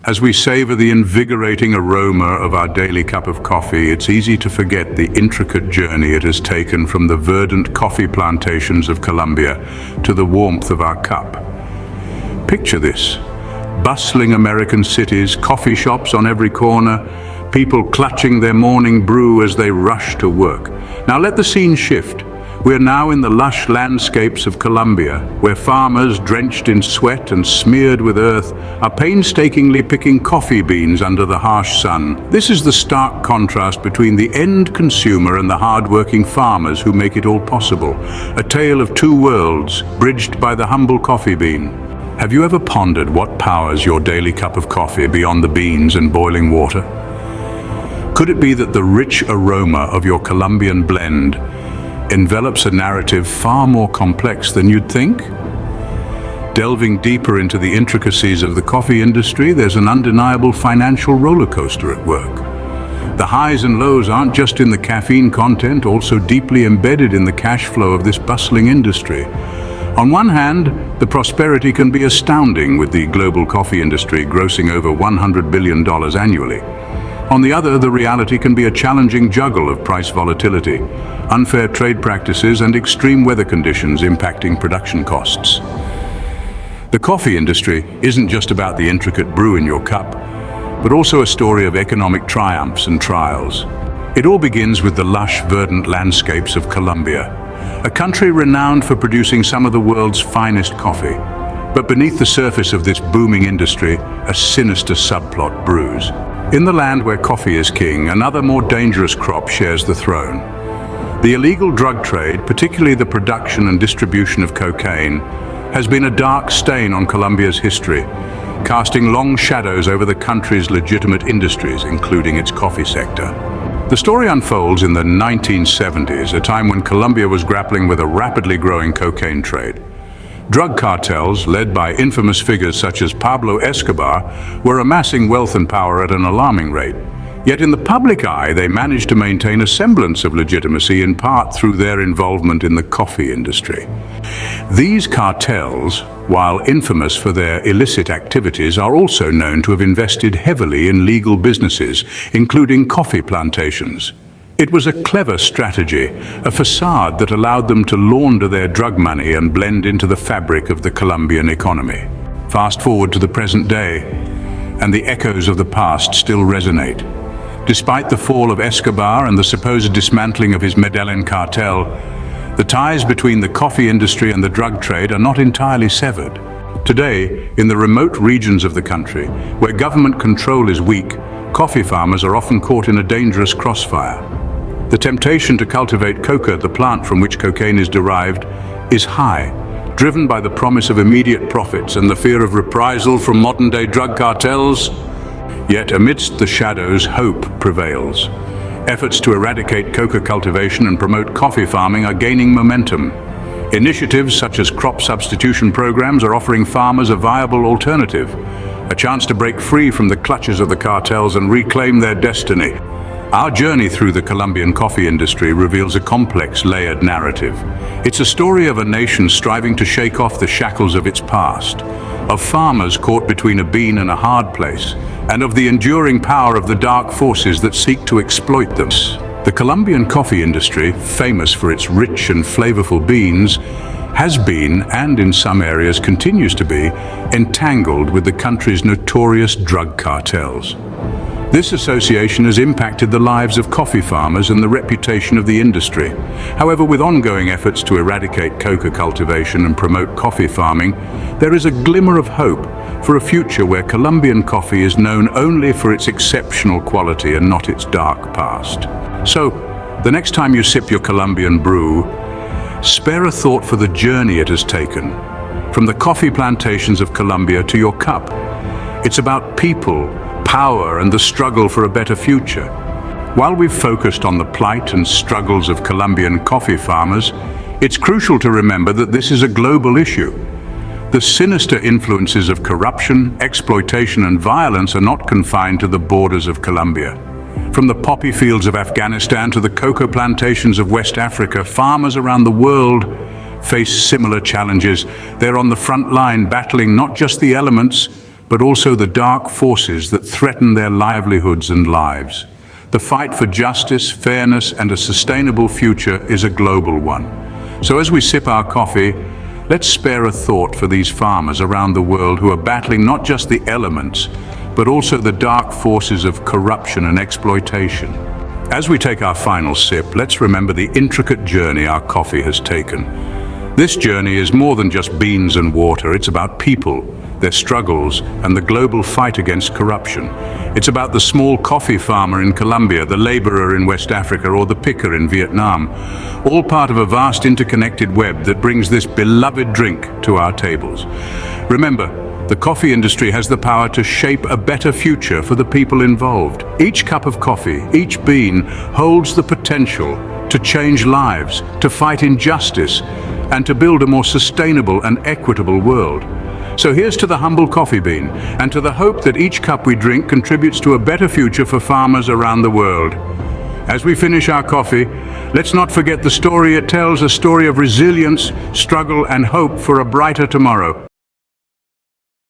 As we savor the invigorating aroma of our daily cup of coffee, it's easy to forget the intricate journey it has taken from the verdant coffee plantations of Colombia to the warmth of our cup. Picture this: bustling American cities, coffee shops on every corner, people clutching their morning brew as they rush to work. Now let the scene shift. We're now in the lush landscapes of Colombia, where farmers, drenched in sweat and smeared with earth, are painstakingly picking coffee beans under the harsh sun. This is the stark contrast between the end consumer and the hard-working farmers who make it all possible. A tale of two worlds, bridged by the humble coffee bean. Have you ever pondered what powers your daily cup of coffee beyond the beans and boiling water? Could it be that the rich aroma of your Colombian blend envelops a narrative far more complex than you'd think? Delving deeper into the intricacies of the coffee industry, there's an undeniable financial roller coaster at work. The highs and lows aren't just in the caffeine content, also deeply embedded in the cash flow of this bustling industry. On one hand, the prosperity can be astounding, with the global coffee industry grossing over $100 billion annually. On the other, the reality can be a challenging juggle of price volatility, unfair trade practices, and extreme weather conditions impacting production costs. The coffee industry isn't just about the intricate brew in your cup, but also a story of economic triumphs and trials. It all begins with the lush, verdant landscapes of Colombia, a country renowned for producing some of the world's finest coffee. But beneath the surface of this booming industry, a sinister subplot brews. In the land where coffee is king, another more dangerous crop shares the throne. The illegal drug trade, particularly the production and distribution of cocaine, has been a dark stain on Colombia's history, casting long shadows over the country's legitimate industries, including its coffee sector. The story unfolds in the 1970s, a time when Colombia was grappling with a rapidly growing cocaine trade. Drug cartels, led by infamous figures such as Pablo Escobar, were amassing wealth and power at an alarming rate. Yet in the public eye, they managed to maintain a semblance of legitimacy, in part through their involvement in the coffee industry. These cartels, while infamous for their illicit activities, are also known to have invested heavily in legal businesses, including coffee plantations. It was a clever strategy, a facade that allowed them to launder their drug money and blend into the fabric of the Colombian economy. Fast forward to the present day, and the echoes of the past still resonate. Despite the fall of Escobar and the supposed dismantling of his Medellin cartel, the ties between the coffee industry and the drug trade are not entirely severed. Today, in the remote regions of the country, where government control is weak, coffee farmers are often caught in a dangerous crossfire. The temptation to cultivate coca, the plant from which cocaine is derived, is high, driven by the promise of immediate profits and the fear of reprisal from modern-day drug cartels. Yet amidst the shadows, hope prevails. Efforts to eradicate coca cultivation and promote coffee farming are gaining momentum. Initiatives such as crop substitution programs are offering farmers a viable alternative, a chance to break free from the clutches of the cartels and reclaim their destiny. Our journey through the Colombian coffee industry reveals a complex, layered narrative. It's a story of a nation striving to shake off the shackles of its past, of farmers caught between a bean and a hard place, and of the enduring power of the dark forces that seek to exploit them. The Colombian coffee industry, famous for its rich and flavorful beans, has been, and in some areas continues to be, entangled with the country's notorious drug cartels. This association has impacted the lives of coffee farmers and the reputation of the industry. However, with ongoing efforts to eradicate coca cultivation and promote coffee farming, there is a glimmer of hope for a future where Colombian coffee is known only for its exceptional quality and not its dark past. So, the next time you sip your Colombian brew, spare a thought for the journey it has taken, from the coffee plantations of Colombia to your cup. It's about people, power, and the struggle for a better future. While we've focused on the plight and struggles of Colombian coffee farmers, it's crucial to remember that this is a global issue. The sinister influences of corruption, exploitation, and violence are not confined to the borders of Colombia. From the poppy fields of Afghanistan to the cocoa plantations of West Africa, farmers around the world face similar challenges. They're on the front line, battling not just the elements, but also the dark forces that threaten their livelihoods and lives. The fight for justice, fairness, and a sustainable future is a global one. So as we sip our coffee, let's spare a thought for these farmers around the world who are battling not just the elements, but also the dark forces of corruption and exploitation. As we take our final sip, let's remember the intricate journey our coffee has taken. This journey is more than just beans and water. It's about people, their struggles, and the global fight against corruption. It's about the small coffee farmer in Colombia, the laborer in West Africa, or the picker in Vietnam, all part of a vast interconnected web that brings this beloved drink to our tables. Remember, the coffee industry has the power to shape a better future for the people involved. Each cup of coffee, each bean, holds the potential to change lives, to fight injustice, and to build a more sustainable and equitable world. So here's to the humble coffee bean, and to the hope that each cup we drink contributes to a better future for farmers around the world. As we finish our coffee, let's not forget the story it tells, a story of resilience, struggle, and hope for a brighter tomorrow.